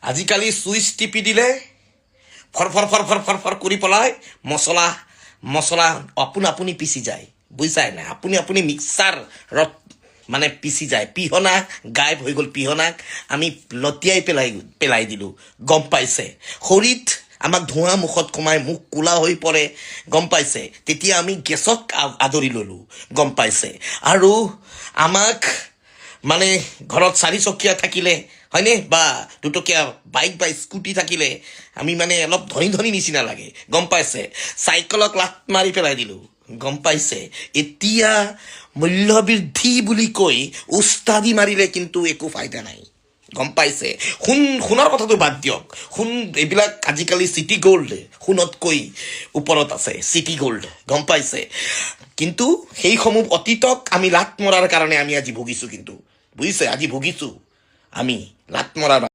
আজিকালি চুইচ টিপি দিলে ফৰ ফৰ ফৰ ফৰ ফৰ ফৰ কৰি পেলাই মছলা আপুনি পিচি যায় বুজিছাই নাই আপুনি মিক্সাৰত মানে পিচি যায় পিহনা গায়ব হৈ গ'ল পিহনাক আমি লতিয়াই পেলাই দিলোঁ গম পাইছে খৰিত আমাক ধোঁৱা মুখত সোমাই মুখ কোলা হৈ পৰে গম পাইছে তেতিয়া আমি গেছক আদৰি ল'লোঁ গম পাইছে আৰু আমাক মানে ঘৰত চাৰিচকীয়া থাকিলে হয়নে বা দুটকীয়া বাইক বা স্কুটি থাকিলে আমি মানে অলপ ধনী নিচিনা লাগে গম পাইছে চাইকেলক লাত মাৰি পেলাই দিলোঁ গম পাইছে এতিয়া মূল্যবৃদ্ধি বুলি কৈ উস্তাদি মাৰিলে কিন্তু একো ফাইদা নাই গম পাইছে সোণৰ কথাটো বাদ দিয়ক সোণ এইবিলাক আজিকালি চিটি গ'ল্ড সোণতকৈ ওপৰত আছে চিটি গ'ল্ড গম পাইছে কিন্তু সেইসমূহ অতীতক আমি লাত মৰাৰ কাৰণে আমি আজি ভুগিছোঁ কিন্তু বুজিছে আজি ভুগিছোঁ আমি লাত মৰাৰ